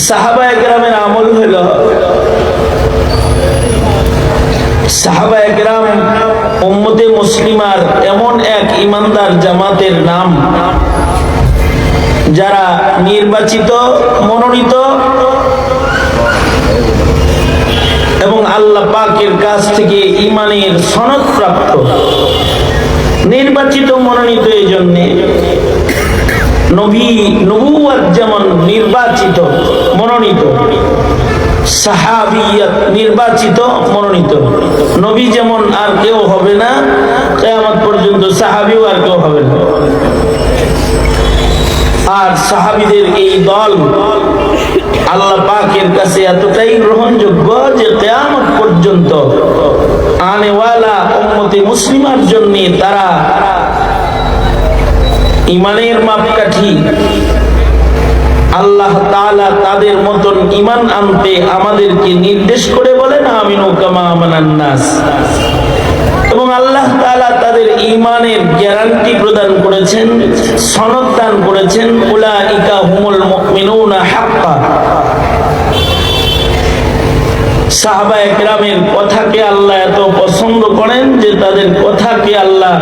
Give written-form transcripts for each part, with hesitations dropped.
সাহাবায়ে কেরামের আমল হইল, সাহাবায়ে কেরাম উম্মতে মুসলিমার এমন এক ইমানদার জামাতের নাম যারা নির্বাচিত, মনোনীত এবং আল্লাহ পাকের কাছ থেকে ঈমানের সনদ প্রাপ্ত। নির্বাচিত, মনোনীত এই জন্যে নবুয়ত যেমন নির্বাচিত, মনোনীত, সাহাবিয়ত নির্বাচিত, মনোনীত। নবী যেমন আর কেউ হবে না কিয়ামত পর্যন্ত, সাহাবিও আর কেউ হবে না। আর সাহাবীদের এই দল আল্লাহ পাকের কাছে এতটাই গ্রহণযোগ্য যে কিয়ামত পর্যন্ত আনেওয়ালা উম্মতে মুসলিমার জন্য তারা ঈমানের মাপকাঠি। আল্লাহ তাআলা তাদের মতন ঈমান আনতে আমাদেরকে নির্দেশ করে বলেন আমিনু কামা আমানান নাস, এবং আল্লাহ তাআলা তাদের ঈমানের গ্যারান্টি প্রদান করেছেন, সনদ দান করেছেন, উলাইকা হুমুল মুমিনুনা হাক্কা। সাহাবায়ে কেরামের কথাকে আল্লাহ এত পছন্দ করেন যে তাদের কথাকে আল্লাহ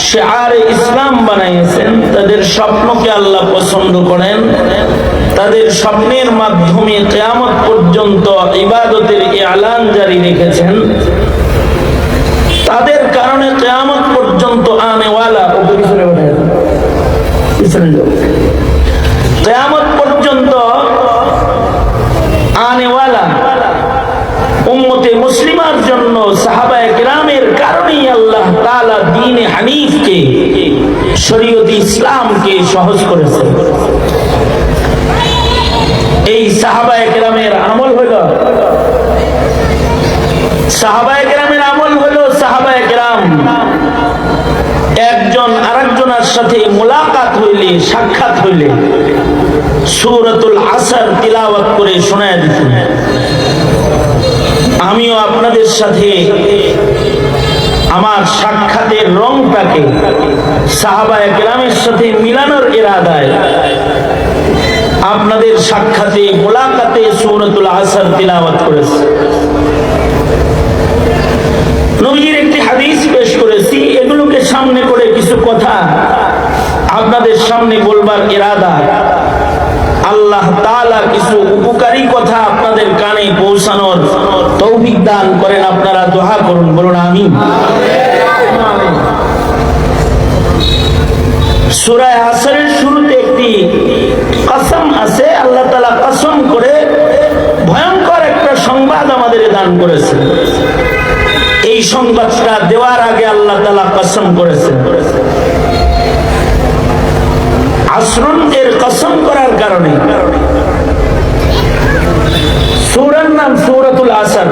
শিআরে ইসলাম বানাইয়েছেন। তাদের স্বপ্নকে আল্লাহ পছন্দ করেন, তাদের স্বপ্নের মাধ্যমে কিয়ামত পর্যন্ত ইবাদতের ইলান জারি রেখেছেন। তাদের কারণে কিয়ামত পর্যন্ত আনেওয়ালা কিয়ামত পর্যন্ত আনেওয়ালা উম্মতে মুসলিমার জন্য সাহাবায়ে কেরামের কারণেই আল্লাহ তাআলা দ্বীনে হানিফকে, শরীয়তে ইসলামকে সহজ করেছেন। এই সাহাবায়ে কেরামের আমল হলো, সাহাবায়ে কেরামের আমল হলো, সাহাবায়ে কেরাম একজন আরেকজনের সাথে মুলাকাত হইলে, সাক্ষাৎ হইলে সূরাতুল আসর তিলাওয়াত করে শোনায় দিতেন। আমিও আপনাদের সাথে আমার সাক্ষাতের রংটাকে সাহাবায়ে কেরামের সাথে মিলানোর ইরাদায় আপনাদের সাক্ষাতে, মুলাকাতে সূরাতুল আসর তিলাওয়াত করেছি। নবীজির একটি হাদিস পেশ করেছি। এগুলোকে সামনে করে কিছু কথা আপনাদের সামনে বলবার ইরাদা। আল্লাহ তাআলা কিছু উপকারী কথা আপনাদের কানে পৌঁছানোর তৌফিক দান করেন। আপনারা দোয়া করুন, বলুন আমিন। সূরা আসরের শুরুতে একটি কসম আছে। আল্লাহ তাআলা কসম করে ভয়ঙ্কর একটা সংবাদ আমাদের দান করেছেন। এই সংবাদটা দেওয়ার আগে আল্লাহ তাআলা কসম করেছেন। আসরুন এর কসম করার কারণে সূরার নাম সূরাতুল আসর।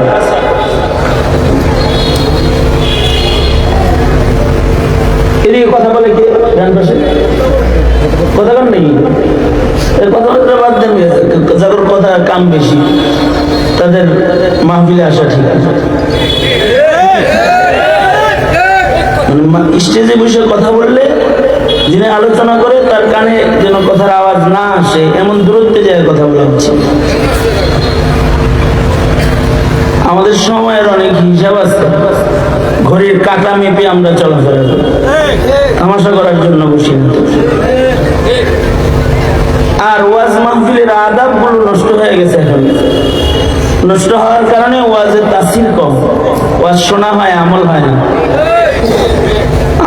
এদিকে কথা বলে কে? ডান পাশে কথা কন নেই, কথাবার্তা বাদ দেন। যাদের কথা কাম বেশি তাদের মাহফিলে আসা ঠিক আছে। স্টেজে বসে কথা বললে যিনি আলোচনা করে তার কানে যেন কথার আওয়াজ না আসে এমন দূরত্বে যায় কথা বলা উচিত। আমাদের সময়ের অনেক হিসাব আছে, ঘড়ির কাঁটা মেপে আমরা চলাফেরা করি, তামাশা করার জন্য বসি না। আর ওয়াজ মাহফিলের আদাব গুলো নষ্ট হয়ে গেছে। এখন নষ্ট হওয়ার কারণে ওয়াজের তাসির কম, ওয়াজ শোনা হয়, আমল হয় না।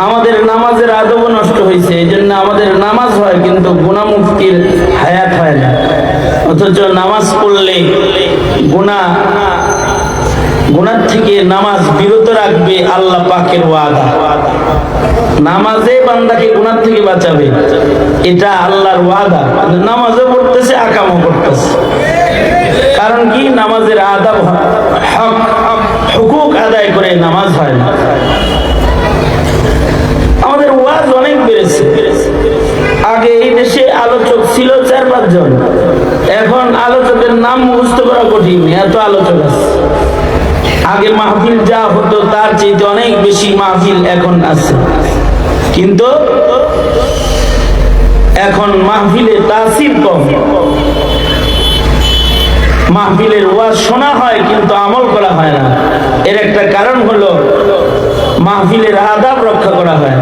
আমাদের নামাজের আদবও নষ্ট হয়েছে। এই জন্য আমাদের নামাজ হয় কিন্তু গুনাহ মুক্তির হায়াত হয় না। অথচ নামাজ পড়লে গুনাহ থেকে নামাজ বিরত রাখবে আল্লাহ পাকের ওয়াদা। নামাজে বান্দাকে গুনাহ থেকে বাঁচাবে, এটা আল্লাহর ওয়াদা। নামাজও পড়তেছে, আকামও করতেছে। কারণ কি? নামাজের আদব, হক, হুকুক আদায় করে নামাজ হয় না। আমাদের ওয়াজ অনেক বেড়েছে। আগে এই দেশে আলোচক ছিল 4-5 জন, এখন আলোচকের নাম মুখস্থ করা কঠিন, এত আলোচক আছে। আগে মাহফিল যা হতো তার চেয়ে অনেক বেশি মাহফিল এখন আছে, কিন্তু এখন মাহফিলে তাসির কম। মাহফিলের আদাব রক্ষা করা হয়।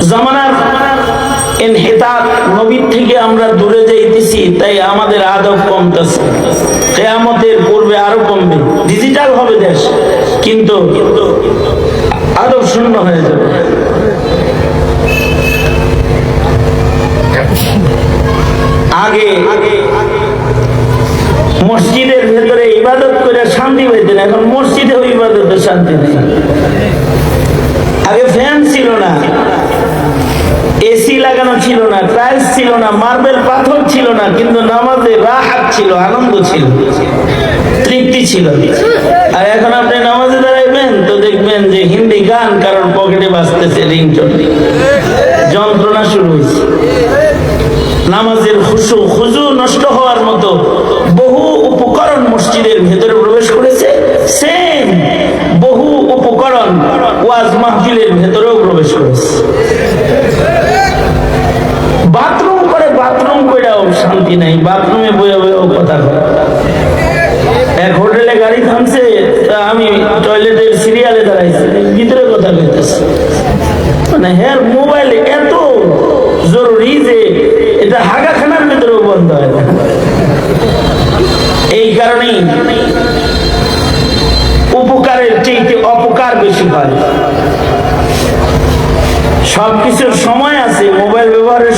জামানার ইনহিতাত, নবীর থেকে আমরা দূরে যাইতেছি, তাই আমাদের আদব কমতেছে। কিয়ামতের পূর্বে আরো কমবে। ডিজিটাল হবে দেশ, কিন্তু আদব শূন্য হয়ে যাবে। আগে মসজিদের ভেতরে ইবাদত করে শান্তি পাইতেন, এখন মসজিদেও ইবাদতে শান্তি নেই। আগে ফ্যান ছিল না, এসি লাগানো ছিল না, টাইলস ছিল না, মার্বেল পাথর ছিল না, কিন্তু নামাজে রাহাত ছিল, আনন্দ ছিল, তৃপ্তি ছিল। আর এখন আপনি নামাজে দাঁড়াইবেন তো দেখবেন যে হিন্দি গান কারোর পকেটে বাজতেছে, রিংটোন, যন্ত্রণা শুরু হয়েছে। নামাজের খুশু নষ্ট হওয়ার মতো বহু উপকরণ মসজিদের ভেতরে প্রবেশ করেছে। সেম বহু উপকরণ ওয়াজ মাহফিলের ভেতরেও প্রবেশ করেছে। বাথরুম করেও শান্তি নাই, বাথরুমে বয়ে বয়েও কথা হয়। এক হোটেলে গাড়ি থামছে, আমি টয়লেটের সিরিয়ালে দাঁড়াইছি, ভিতরে কথা কইতেছে। মানে হ্যাঁ, মোবাইল এত জরুরি যে এটা হাগাখানার ভিতরেও বন্ধ হয় না। এই কারণেই উপকারের চেয়ে অপকার বেশি হয়। সবকিছুর সময় আছে, মোবাইল ব্যবহারের